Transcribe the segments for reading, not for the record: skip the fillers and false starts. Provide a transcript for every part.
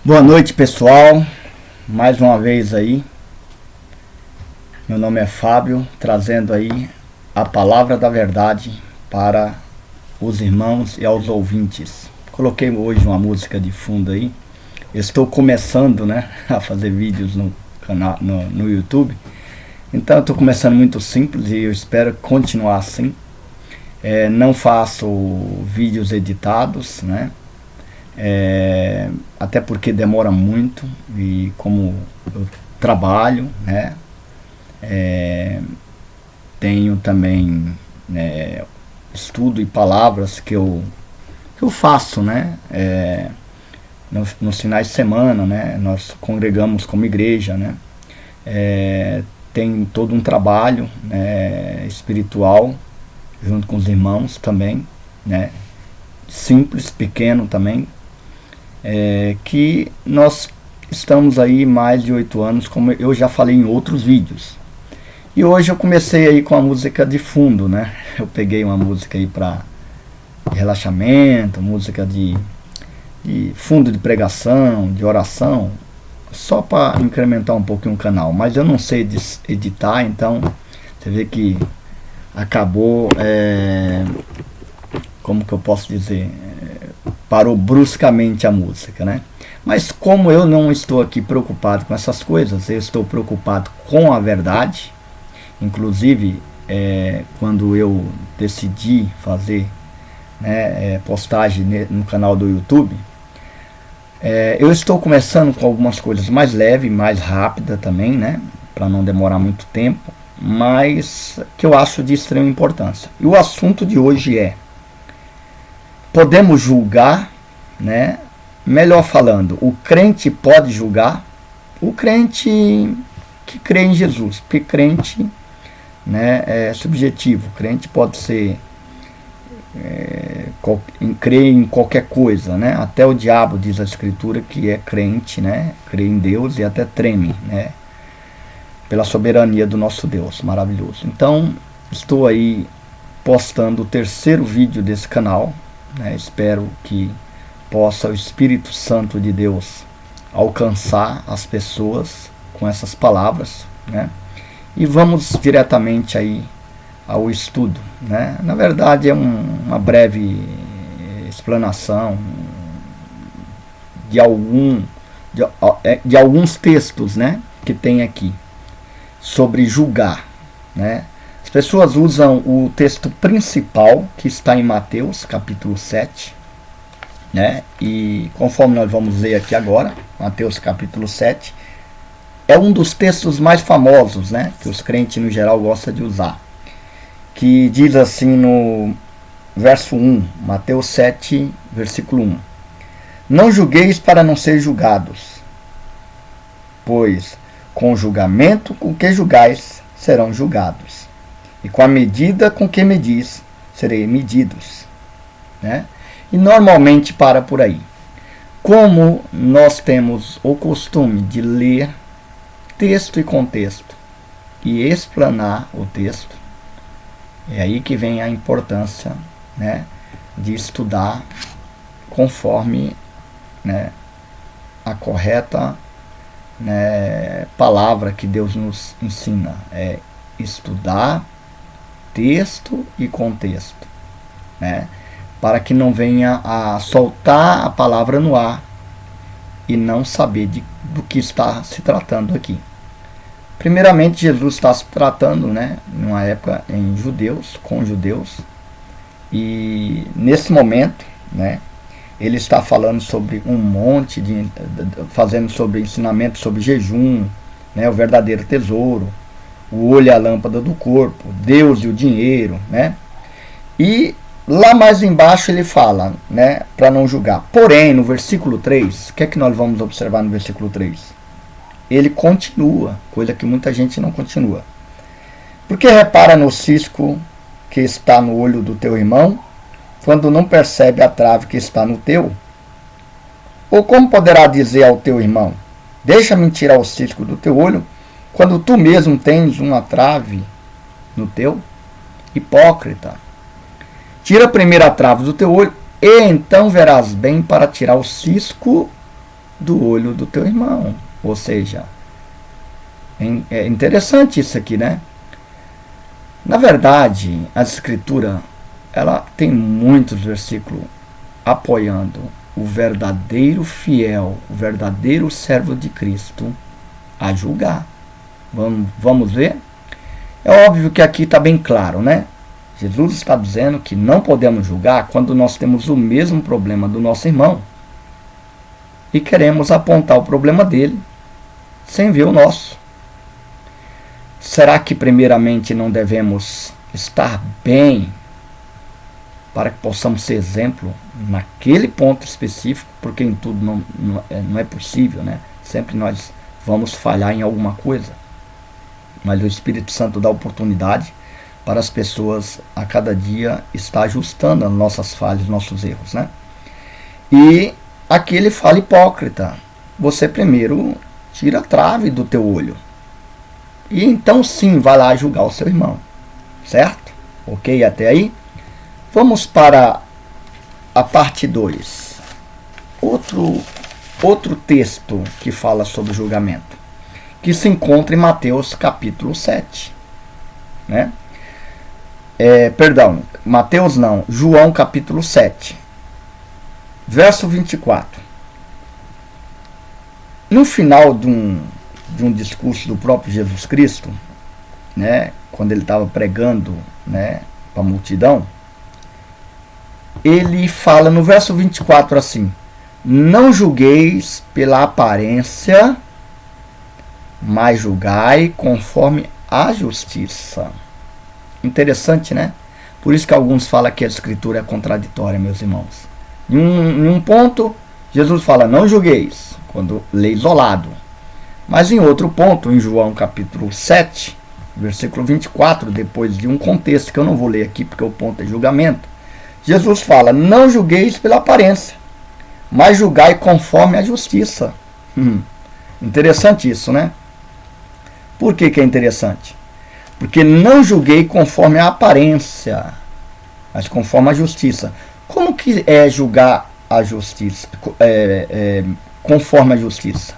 Boa noite, pessoal. Mais uma vez aí. Meu nome é Fábio, trazendo aí a palavra da verdade para os irmãos e aos ouvintes. Coloquei hoje uma música de fundo aí. Estou começando, né, a fazer vídeos no canal, no YouTube. Então eu estou começando muito simples e eu espero continuar assim. Não faço vídeos editados, né? Até porque demora muito, e como eu trabalho, né, tenho também estudo e palavras que eu faço, né, nos finais de semana, né, nós congregamos como igreja, né, tem todo um trabalho, né, espiritual junto com os irmãos também, né, simples, pequeno também, que nós estamos aí mais de 8 anos, como eu já falei em outros vídeos. E hoje eu comecei aí com a música de fundo, né? Eu peguei uma música aí para relaxamento, música de fundo de pregação, de oração, só para incrementar um pouquinho o canal. Mas eu não sei editar, então você vê que acabou, como que eu posso dizer, parou bruscamente a música, né? Mas como eu não estou aqui preocupado com essas coisas, eu estou preocupado com a verdade. Inclusive, quando eu decidi fazer, né, postagem no canal do YouTube, eu estou começando com algumas coisas mais leves, mais rápidas também, né, para não demorar muito tempo, mas que eu acho de extrema importância. E o assunto de hoje é: podemos julgar, né? Melhor falando, o crente pode julgar? O crente que crê em Jesus, porque crente, né, é subjetivo. O crente pode ser crer em qualquer coisa, né? Até o diabo, diz a escritura, que é crente, né? Crê em Deus e até treme, né? Pela soberania do nosso Deus, maravilhoso. Então, estou aí postando o terceiro vídeo desse canal, né? Espero que possa o Espírito Santo de Deus alcançar as pessoas com essas palavras, né? E vamos diretamente aí ao estudo, né? Na verdade é uma breve explanação de alguns textos, né, que tem aqui sobre julgar, né? As pessoas usam o texto principal, que está em Mateus capítulo 7, né? E conforme nós vamos ler aqui agora, Mateus capítulo 7, é um dos textos mais famosos, né, que os crentes no geral gostam de usar, que diz assim no verso 1, Mateus 7, versículo 1: Não julgueis para não ser julgados, pois com o julgamento com que julgais serão julgados, e com a medida com que medis serei medidos, né? E normalmente para por aí. Como nós temos o costume de ler texto e contexto e explanar o texto, é aí que vem a importância, né, de estudar conforme, né, a correta, né, palavra que Deus nos ensina. É estudar texto e contexto, né, para que não venha a soltar a palavra no ar e não saber do que está se tratando aqui. Primeiramente, Jesus está se tratando, né, numa época com judeus, e nesse momento, né, ele está falando sobre um monte fazendo sobre ensinamento sobre jejum, né, o verdadeiro tesouro, o olho é a lâmpada do corpo, Deus e o dinheiro, né? E lá mais embaixo ele fala, né, para não julgar. Porém, no versículo 3, o que é que nós vamos observar no versículo 3? Ele continua, coisa que muita gente não continua. Porque repara no cisco que está no olho do teu irmão, quando não percebe a trave que está no teu? Ou como poderá dizer ao teu irmão: deixa-me tirar o cisco do teu olho, quando tu mesmo tens uma trave no teu? Hipócrita! Tira primeiro a trave do teu olho, e então verás bem para tirar o cisco do olho do teu irmão. Ou seja, é interessante isso aqui, né? Na verdade, a Escritura, ela tem muitos versículos apoiando o verdadeiro fiel, o verdadeiro servo de Cristo a julgar. Vamos ver? É óbvio que aqui está bem claro, né? Jesus está dizendo que não podemos julgar quando nós temos o mesmo problema do nosso irmão e queremos apontar o problema dele sem ver o nosso. Será que primeiramente não devemos estar bem para que possamos ser exemplo naquele ponto específico? Porque em tudo não é possível, né? Sempre nós vamos falhar em alguma coisa. Mas o Espírito Santo dá oportunidade para as pessoas a cada dia estar ajustando as nossas falhas, nossos erros, né? E aqui ele fala: hipócrita, você primeiro tira a trave do teu olho. E então sim, vai lá julgar o seu irmão. Certo? Ok até aí? Vamos para a parte 2. Outro texto que fala sobre julgamento, que se encontra em Mateus capítulo 7. Né? Mateus não, João capítulo 7. Verso 24. No final de um discurso do próprio Jesus Cristo, né, quando ele estava pregando, né, para a multidão, ele fala no verso 24 assim: não julgueis pela aparência, mas julgai conforme a justiça. Interessante, né? Por isso que alguns falam que a Escritura é contraditória, meus irmãos. Em um ponto, Jesus fala: não julgueis, quando lê isolado. Mas em outro ponto, em João capítulo 7, versículo 24, depois de um contexto que eu não vou ler aqui porque o ponto é julgamento, Jesus fala: não julgueis pela aparência, mas julgai conforme a justiça. Interessante isso, né? Por que é interessante? Porque não julguei conforme a aparência, mas conforme a justiça. Como que é julgar a justiça? Conforme a justiça.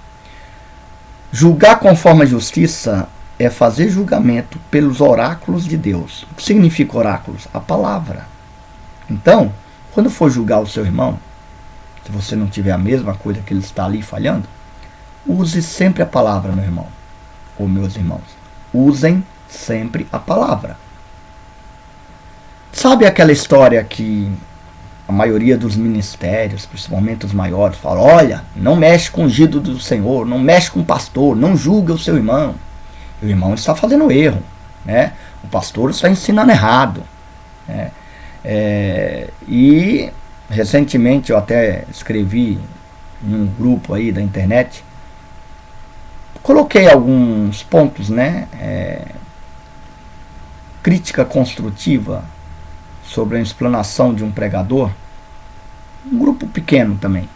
Julgar conforme a justiça é fazer julgamento pelos oráculos de Deus. O que significa oráculos? A palavra. Então, quando for julgar o seu irmão, se você não tiver a mesma coisa que ele está ali falhando, use sempre a palavra, meu irmão, ou meus irmãos. Usem sempre a palavra. Sabe aquela história que a maioria dos ministérios, principalmente os maiores, falam: olha, não mexe com o ungido do Senhor, não mexe com o pastor, não julga o seu irmão. E o irmão está fazendo erro, né? O pastor está ensinando errado, né? E recentemente eu até escrevi em um grupo aí da internet, coloquei alguns pontos, né? Crítica construtiva sobre a explanação de um pregador, um grupo pequeno também,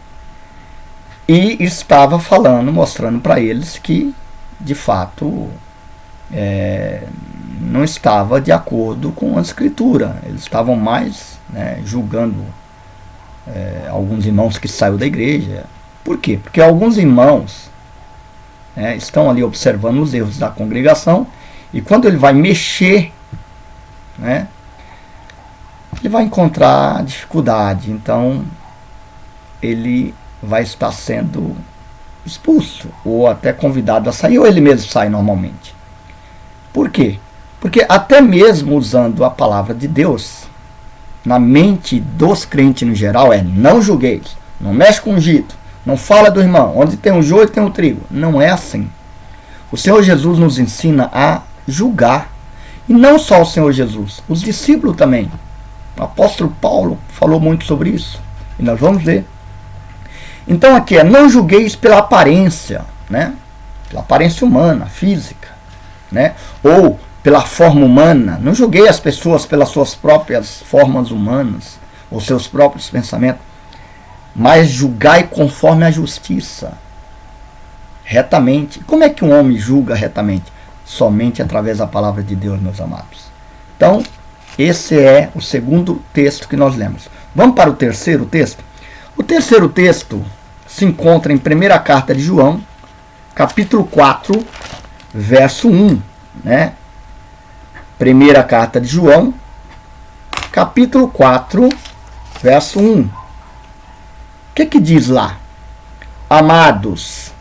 e estava falando, mostrando para eles que de fato não estava de acordo com a Escritura. Eles estavam mais, né, julgando alguns irmãos que saíram da igreja. Por quê? Porque alguns irmãos estão ali observando os erros da congregação, e quando ele vai mexer, né, ele vai encontrar dificuldade. Então ele vai estar sendo expulso ou até convidado a sair, ou ele mesmo sai normalmente. Por quê? Porque até mesmo usando a palavra de Deus, na mente dos crentes no geral não julgueis, não mexe com o ungido, não fala do irmão, onde tem o joio tem o trigo. Não é assim. O Senhor Jesus nos ensina a julgar. E não só o Senhor Jesus, os discípulos também. O apóstolo Paulo falou muito sobre isso, e nós vamos ver. Então aqui não julgueis pela aparência, né? Pela aparência humana, física, né? Ou pela forma humana. Não julguei as pessoas pelas suas próprias formas humanas, ou seus próprios pensamentos, mas julgai conforme a justiça, retamente. Como é que um homem julga retamente? Somente através da palavra de Deus, meus amados. Então, esse é o segundo texto que nós lemos. Vamos para o terceiro texto? O terceiro texto se encontra em primeira carta de João, capítulo 4, verso 1, né? Primeira carta de João, capítulo 4, verso 1. O que diz lá? Amados,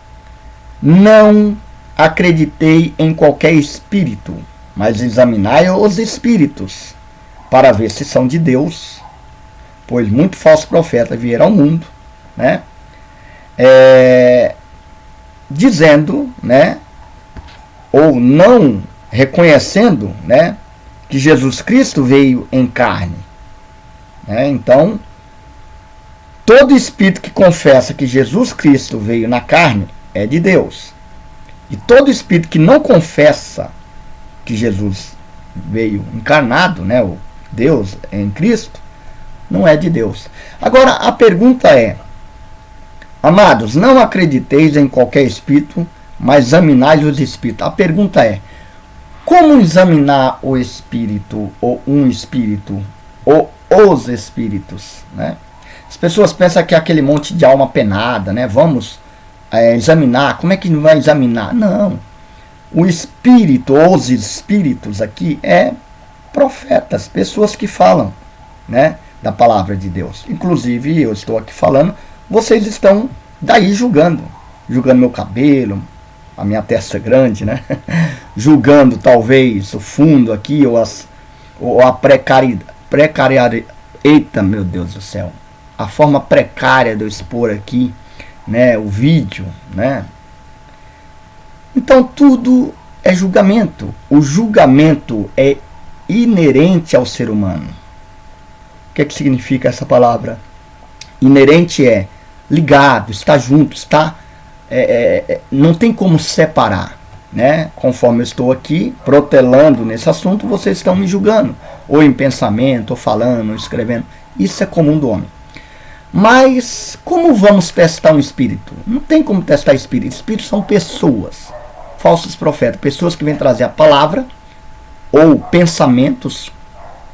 não acreditei em qualquer espírito, mas examinai os espíritos, para ver se são de Deus, pois muitos falsos profetas vieram ao mundo, né? Dizendo, né? Ou não reconhecendo, né? Que Jesus Cristo veio em carne, né? Então, todo espírito que confessa que Jesus Cristo veio na carne é de Deus. E todo espírito que não confessa que Jesus veio encarnado, né, o Deus em Cristo, não é de Deus. Agora, a pergunta é: amados, não acrediteis em qualquer espírito, mas examinai os espíritos. A pergunta é: como examinar o espírito, ou um espírito, ou os espíritos, né? As pessoas pensam que é aquele monte de alma penada, né? Vamos examinar. Como é que vai examinar? Não. O espírito, ou os espíritos aqui, é profetas, pessoas que falam, né, da palavra de Deus. Inclusive, eu estou aqui falando, vocês estão daí julgando meu cabelo, a minha testa grande, né? Julgando talvez o fundo aqui, ou a precariedade. Eita, meu Deus do céu. A forma precária de eu expor aqui, né, o vídeo, né? Então tudo é julgamento. O julgamento é inerente ao ser humano. O que significa essa palavra? Inerente é ligado, está junto, está não tem como separar, né? Conforme eu estou aqui protelando nesse assunto, vocês estão me julgando, ou em pensamento, ou falando, ou escrevendo. Isso é comum do homem. Mas como vamos testar um espírito? Não tem como testar espírito. Espíritos são pessoas, falsos profetas, pessoas que vêm trazer a palavra ou pensamentos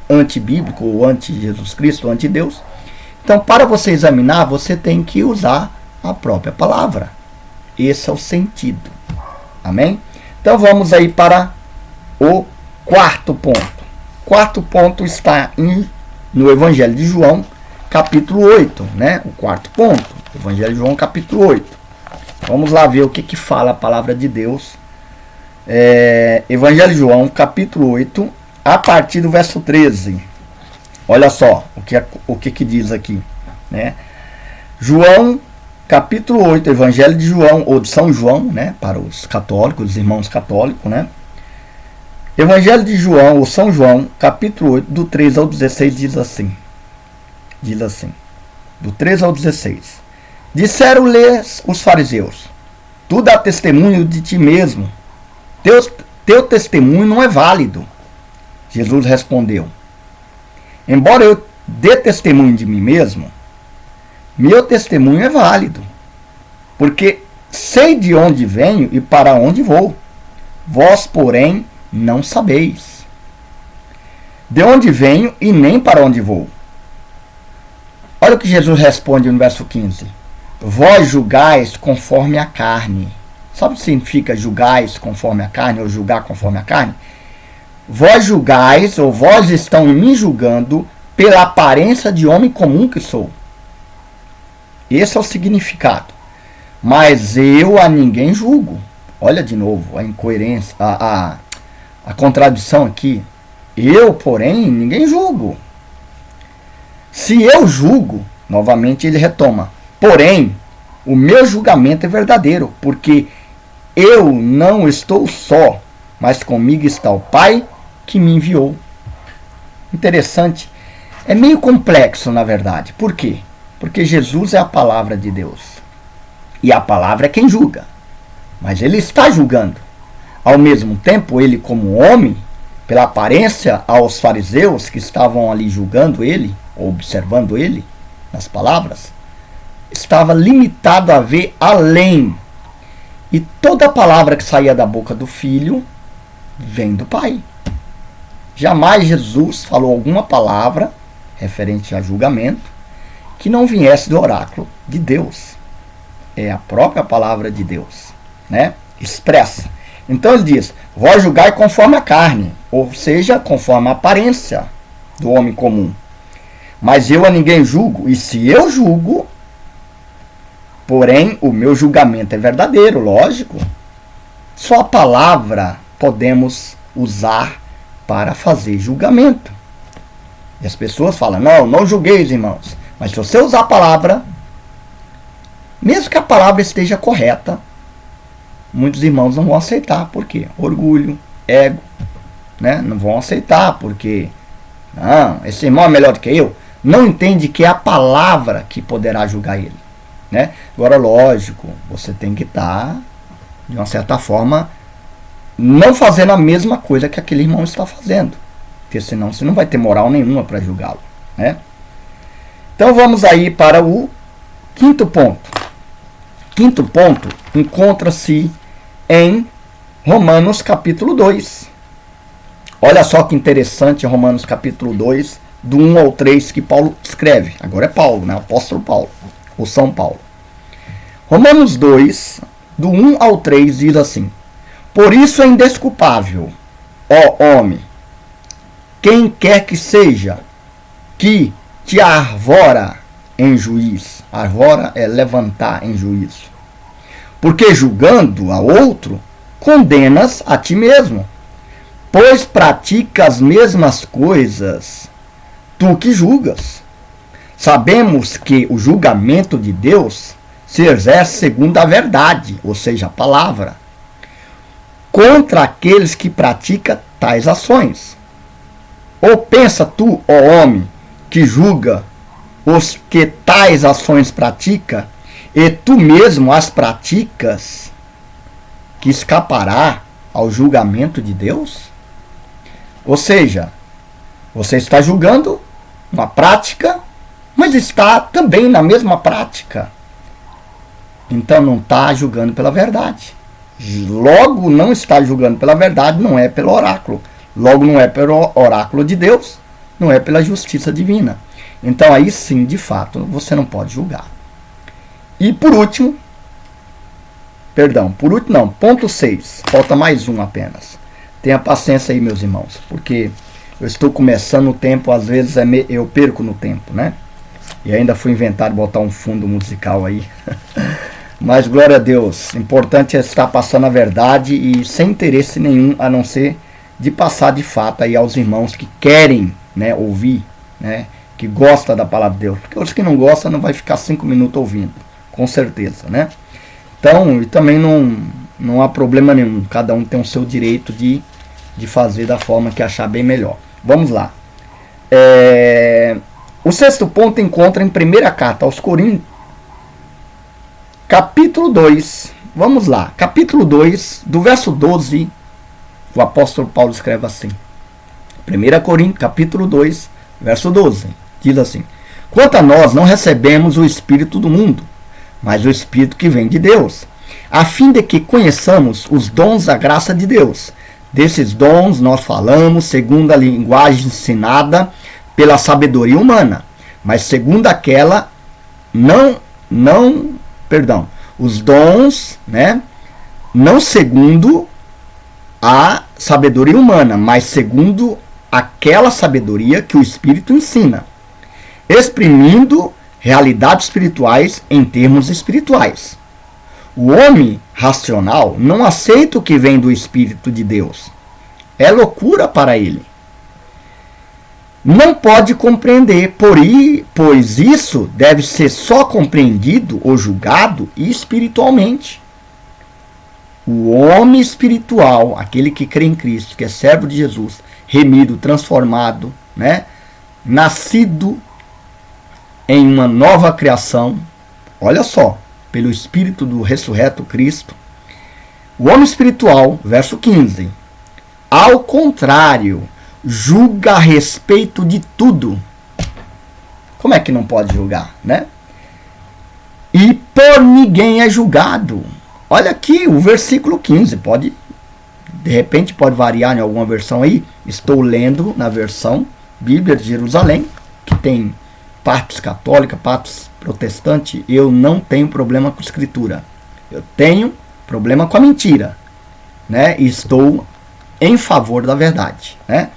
antibíblicos, ou anti-Jesus Cristo, ou anti-Deus. Então, para você examinar, você tem que usar a própria palavra. Esse é o sentido. Amém? Então, vamos aí para o quarto ponto. O quarto ponto está no Evangelho de João, capítulo 8, né? O quarto ponto, Evangelho de João, capítulo 8. Vamos lá ver o que fala a palavra de Deus. Evangelho de João, capítulo 8, a partir do verso 13. Olha só o que diz aqui, né? João, capítulo 8, Evangelho de João, ou de São João, né? Para os católicos, os irmãos católicos, né? Evangelho de João, ou São João, capítulo 8, do 13 ao 16, diz assim, do 13 ao 16. Disseram-lhes os fariseus: tu dá testemunho de ti mesmo, teu testemunho não é válido. Jesus respondeu: embora eu dê testemunho de mim mesmo, meu testemunho é válido, porque sei de onde venho e para onde vou. Vós, porém, não sabeis de onde venho e nem para onde vou. Olha o que Jesus responde no verso 15. Vós julgais conforme a carne. Sabe o que significa julgais conforme a carne, ou julgar conforme a carne? Vós julgais, ou vós estão me julgando pela aparência de homem comum que sou. Esse é o significado. Mas eu a ninguém julgo. Olha de novo a incoerência, a contradição aqui. Eu, porém, ninguém julgo. Se eu julgo, novamente ele retoma, porém, o meu julgamento é verdadeiro, porque eu não estou só, mas comigo está o Pai que me enviou. Interessante. É meio complexo, na verdade. Por quê? Porque Jesus é a palavra de Deus. E a palavra é quem julga. Mas ele está julgando. Ao mesmo tempo, ele como homem, pela aparência aos fariseus que estavam ali julgando ele, observando ele, nas palavras, estava limitado a ver além. E toda palavra que saía da boca do Filho vem do Pai. Jamais Jesus falou alguma palavra referente a julgamento que não viesse do oráculo de Deus. é a própria palavra de Deus, né? Expressa. Então ele diz: vós julgai conforme a carne, ou seja, conforme a aparência do homem comum. Mas eu a ninguém julgo, e se eu julgo, porém o meu julgamento é verdadeiro, lógico. Só a palavra podemos usar para fazer julgamento. E as pessoas falam: não julgueis, irmãos. Mas se você usar a palavra, mesmo que a palavra esteja correta, muitos irmãos não vão aceitar. Por quê? Orgulho, ego, né? Não vão aceitar porque não, esse irmão é melhor do que eu. Não entende que é a palavra que poderá julgar ele, né? Agora, lógico, você tem que estar, de uma certa forma, não fazendo a mesma coisa que aquele irmão está fazendo, porque senão você não vai ter moral nenhuma para julgá-lo, né? Então vamos aí para o quinto ponto. Quinto ponto encontra-se em Romanos capítulo 2. Olha só que interessante, Romanos capítulo 2, do 1 ao 3, que Paulo escreve. Agora é Paulo, né? O apóstolo Paulo, ou São Paulo. Romanos 2, do 1 ao 3, diz assim: por isso é indesculpável, ó homem, quem quer que seja, que te arvora em juízo. Arvora é levantar em juízo. Porque julgando a outro, condenas a ti mesmo, pois pratica as mesmas coisas tu que julgas. Sabemos que o julgamento de Deus se exerce segundo a verdade, ou seja, a palavra, contra aqueles que praticam tais ações. Ou pensa tu, ó homem, que julga os que tais ações pratica, e tu mesmo as praticas, que escapará ao julgamento de Deus? Ou seja, você está julgando uma prática, mas está também na mesma prática. Então não está julgando pela verdade. Logo não está julgando pela verdade, não é pelo oráculo. Logo não é pelo oráculo de Deus, não é pela justiça divina. Então aí sim, de fato, você não pode julgar. E por último, ponto 6, falta mais um apenas. Tenha paciência aí, meus irmãos, porque eu estou começando o tempo, às vezes eu perco no tempo, né? E ainda fui inventar botar um fundo musical aí. Mas glória a Deus, importante é estar passando a verdade e sem interesse nenhum, a não ser de passar de fato aí aos irmãos que querem, né, ouvir, né, que gosta da palavra de Deus. Porque os que não gostam não vai ficar 5 minutos ouvindo, com certeza, né? Então, e também não há problema nenhum, cada um tem o seu direito de fazer da forma que achar bem melhor. Vamos lá. O sexto ponto encontra em primeira carta aos Coríntios, capítulo 2. Vamos lá, capítulo 2, do verso 12, o apóstolo Paulo escreve assim. 1 Coríntios, capítulo 2, verso 12, diz assim: quanto a nós, não recebemos o Espírito do mundo, mas o Espírito que vem de Deus, a fim de que conheçamos os dons da graça de Deus. Desses dons nós falamos segundo a linguagem ensinada pela sabedoria humana, mas segundo aquela os dons, né, não segundo a sabedoria humana, mas segundo aquela sabedoria que o Espírito ensina, exprimindo realidades espirituais em termos espirituais. O homem racional não aceita o que vem do Espírito de Deus. É loucura para ele. Não pode compreender, pois isso deve ser só compreendido ou julgado espiritualmente. O homem espiritual, aquele que crê em Cristo, que é servo de Jesus, remido, transformado, né, nascido em uma nova criação, olha só, pelo Espírito do ressurreto Cristo. O homem espiritual, verso 15, ao contrário, julga a respeito de tudo. Como é que não pode julgar, né? E por ninguém é julgado. Olha aqui o versículo 15, de repente pode variar em alguma versão aí. Estou lendo na versão Bíblia de Jerusalém, que tem partes católicas, protestante, eu não tenho problema com escritura. Eu tenho problema com a mentira, né? E estou em favor da verdade, né?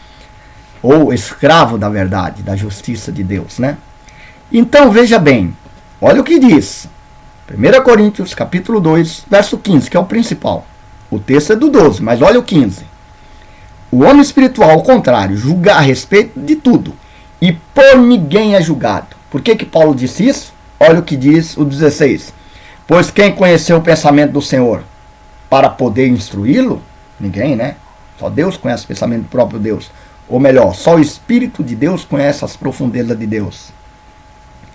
Ou escravo da verdade, da justiça de Deus, né? Então, veja bem, olha o que diz. 1 Coríntios, capítulo 2, verso 15, que é o principal. O texto é do 12, mas olha o 15. O homem espiritual, ao contrário, julga a respeito de tudo, e por ninguém é julgado. Por que Paulo disse isso? Olha o que diz o 16. Pois quem conheceu o pensamento do Senhor para poder instruí-lo? Ninguém, né? Só Deus conhece o pensamento do próprio Deus. Ou melhor, só o Espírito de Deus conhece as profundezas de Deus.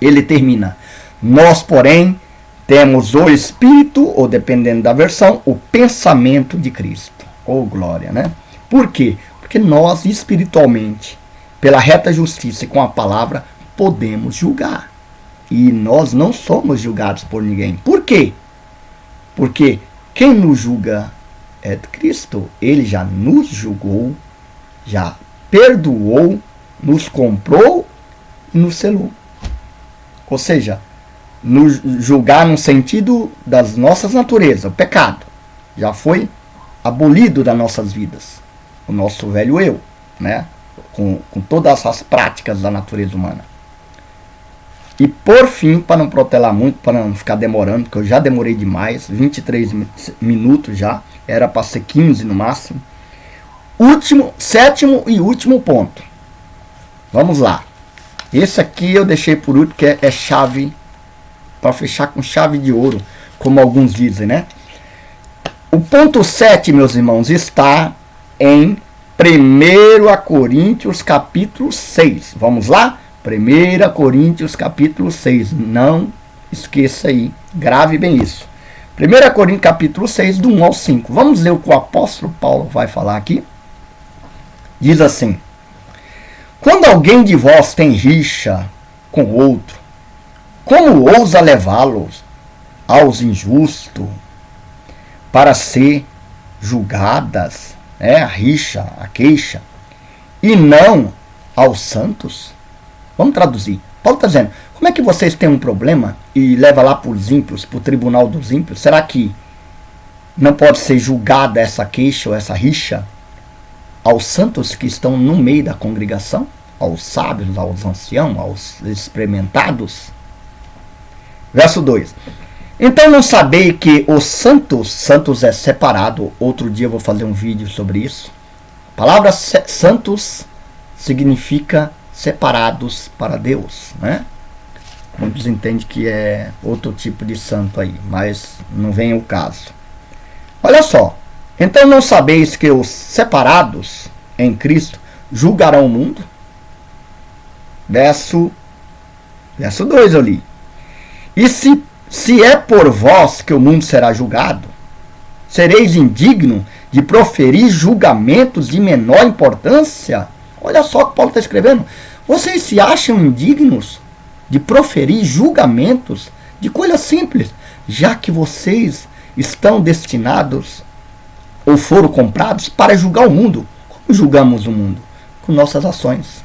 Ele termina. Nós, porém, temos o Espírito, ou dependendo da versão, o pensamento de Cristo. Oh, glória, né? Por quê? Porque nós, espiritualmente, pela reta justiça e com a palavra, podemos julgar. E nós não somos julgados por ninguém. Por quê? Porque quem nos julga é Cristo. Ele já nos julgou, já perdoou, nos comprou e nos selou. Ou seja, nos julgar no sentido das nossas naturezas, o pecado. Já foi abolido das nossas vidas. O nosso velho eu, né? Com todas as práticas da natureza humana. E por fim, para não protelar muito, para não ficar demorando, porque eu já demorei demais, 23 minutos já, era para ser 15 no máximo. Sétimo e último ponto. Vamos lá. Esse aqui eu deixei por último, que é chave, para fechar com chave de ouro, como alguns dizem, né? O ponto 7, meus irmãos, está em 1 Coríntios capítulo 6. Vamos lá? 1 Coríntios capítulo 6. Não esqueça aí. Grave bem isso. 1 Coríntios capítulo 6, do 1 ao 5. Vamos ler o que o apóstolo Paulo vai falar aqui. Diz assim: quando alguém de vós tem rixa com outro, como ousa levá-los aos injustos para ser julgadas, a rixa, a queixa, e não aos santos? Vamos traduzir. Paulo está dizendo, como é que vocês têm um problema e leva lá para os ímpios, para o tribunal dos ímpios? Será que não pode ser julgada essa queixa ou essa rixa aos santos que estão no meio da congregação? Aos sábios, aos anciãos, aos experimentados? Verso 2. Então não sabeis que os santos é separado. Outro dia eu vou fazer um vídeo sobre isso. A palavra santos significa separados para Deus, né? Muitos entendem que é outro tipo de santo aí, mas não vem o caso. Olha só. Então não sabeis que os separados em Cristo julgarão o mundo? Verso 2 eu li. E se é por vós que o mundo será julgado, sereis indigno de proferir julgamentos de menor importância? Olha só o que Paulo está escrevendo. Vocês se acham indignos de proferir julgamentos de coisas simples, já que vocês estão destinados ou foram comprados para julgar o mundo. Como julgamos o mundo? Com nossas ações,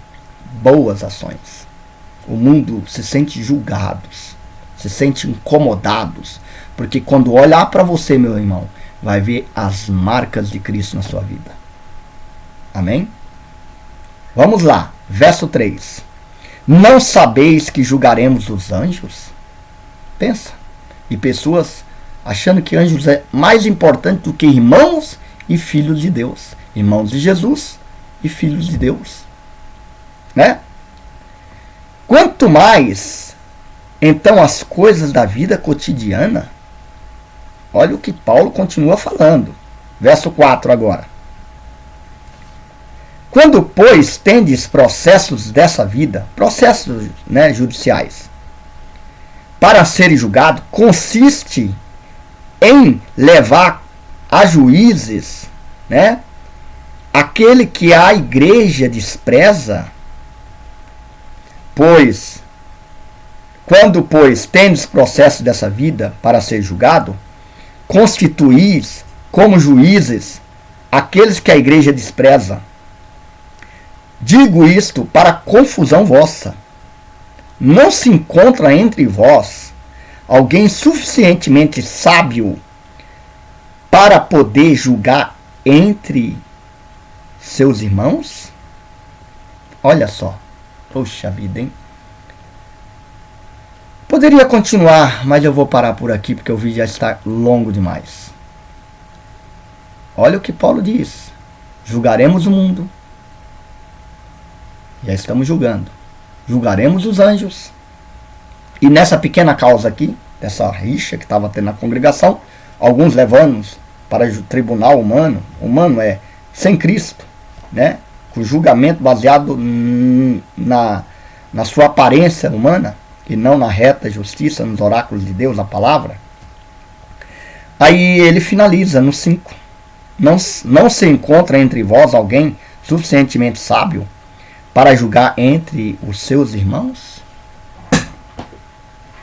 boas ações. O mundo se sente julgados, se sente incomodados, porque quando olhar para você, meu irmão, vai ver as marcas de Cristo na sua vida. Amém? Vamos lá, verso 3. Não sabeis que julgaremos os anjos? Pensa. E pessoas achando que anjos é mais importante do que irmãos e filhos de Deus. Irmãos de Jesus e filhos de Deus. Né? Quanto mais, então, as coisas da vida cotidiana. Olha o que Paulo continua falando. Verso 4 agora. Quando, pois, tendes processos dessa vida, processos, judiciais, para serem julgados, consiste em levar a juízes, aquele que a igreja despreza. Pois, quando, pois, tendes processos dessa vida para ser julgado, constituís como juízes aqueles que a igreja despreza. Digo isto para confusão vossa. não se encontra entre vós alguém suficientemente sábio para poder julgar entre seus irmãos? Olha só. Poxa vida, hein? Poderia continuar, mas eu vou parar por aqui porque o vídeo já está longo demais. Olha o que Paulo diz. Julgaremos o mundo. Já estamos julgando. Julgaremos os anjos. E nessa pequena causa aqui, dessa rixa que estava tendo na congregação, alguns levando-nos para o tribunal humano. Humano é sem Cristo, né? Com julgamento baseado na sua aparência humana e não na reta justiça, nos oráculos de Deus, a palavra. Aí ele finaliza no 5. Não se encontra entre vós alguém suficientemente sábio para julgar entre os seus irmãos?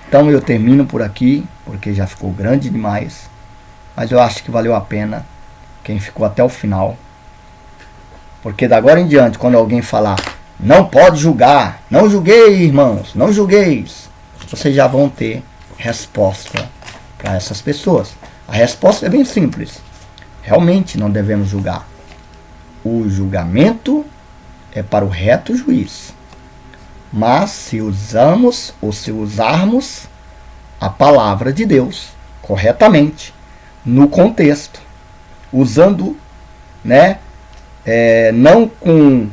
Então eu termino por aqui, porque já ficou grande demais. Mas eu acho que valeu a pena quem ficou até o final. Porque da agora em diante, quando alguém falar, não pode julgar, não julguei, irmãos, não julgueis, vocês já vão ter resposta para essas pessoas. A resposta é bem simples. Realmente não devemos julgar. O julgamento é para o reto juiz. Mas se usamos ou se usarmos a palavra de Deus corretamente, no contexto, usando, né, não com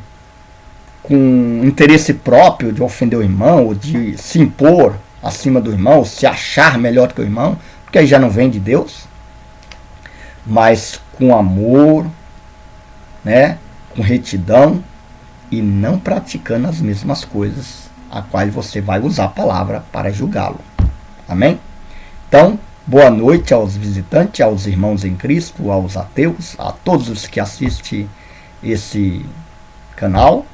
interesse próprio de ofender o irmão, ou de se impor acima do irmão, ou se achar melhor que o irmão, porque aí já não vem de Deus, mas com amor, né, com retidão, e não praticando as mesmas coisas a quais você vai usar a palavra para julgá-lo. Amém? Então, boa noite aos visitantes, aos irmãos em Cristo, aos ateus, a todos os que assistem esse canal.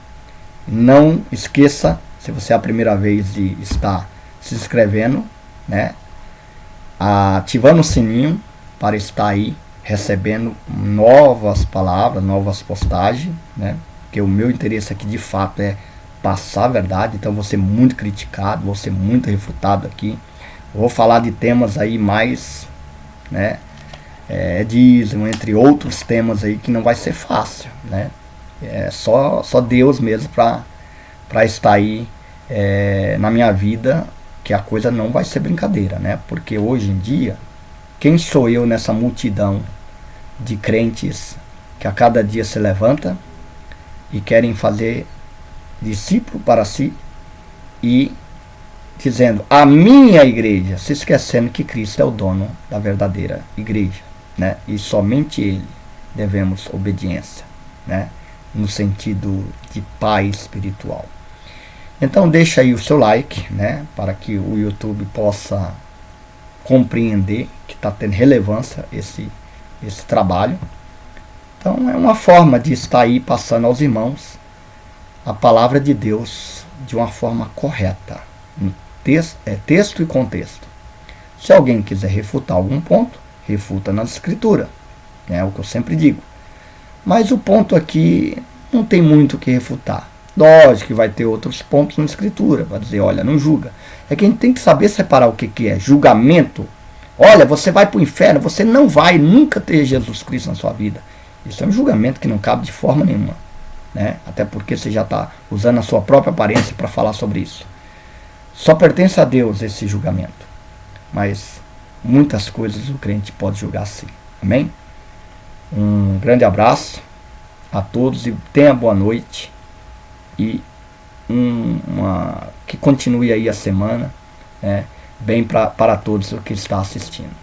Não esqueça, se você é a primeira vez de estar se inscrevendo, né, ativando o sininho para estar aí recebendo novas palavras, novas postagens, né? Porque o meu interesse aqui de fato é passar a verdade. Então vou ser muito criticado, vou ser muito refutado aqui. Vou falar de temas aí mais, né, dízimo, entre outros temas aí que não vai ser fácil, né? É só Deus mesmo para estar aí na minha vida, que a coisa não vai ser brincadeira, né? Porque hoje em dia, quem sou eu nessa multidão de crentes que a cada dia se levanta e querem fazer discípulo para si e dizendo a minha igreja, se esquecendo que Cristo é o dono da verdadeira igreja, né? E somente Ele devemos obediência, né? No sentido de pai espiritual. Então deixa aí o seu like, né? Para que o YouTube possa compreender que está tendo relevância esse trabalho. Então é uma forma de estar aí passando aos irmãos a palavra de Deus de uma forma correta, texto e contexto. Se alguém quiser refutar algum ponto, refuta na escritura, é o que eu sempre digo. Mas o ponto aqui não tem muito o que refutar. Lógico que vai ter outros pontos na escritura, vai dizer, olha, não julga. É que a gente tem que saber separar o que é julgamento. Olha, você vai para o inferno, você não vai nunca ter Jesus Cristo na sua vida. Isso é um julgamento que não cabe de forma nenhuma, né? Até porque você já está usando a sua própria aparência para falar sobre isso. Só pertence a Deus esse julgamento. Mas muitas coisas o crente pode julgar sim. Amém? Um grande abraço a todos e tenha boa noite. E que continue aí a semana, né, bem para todos que estão assistindo.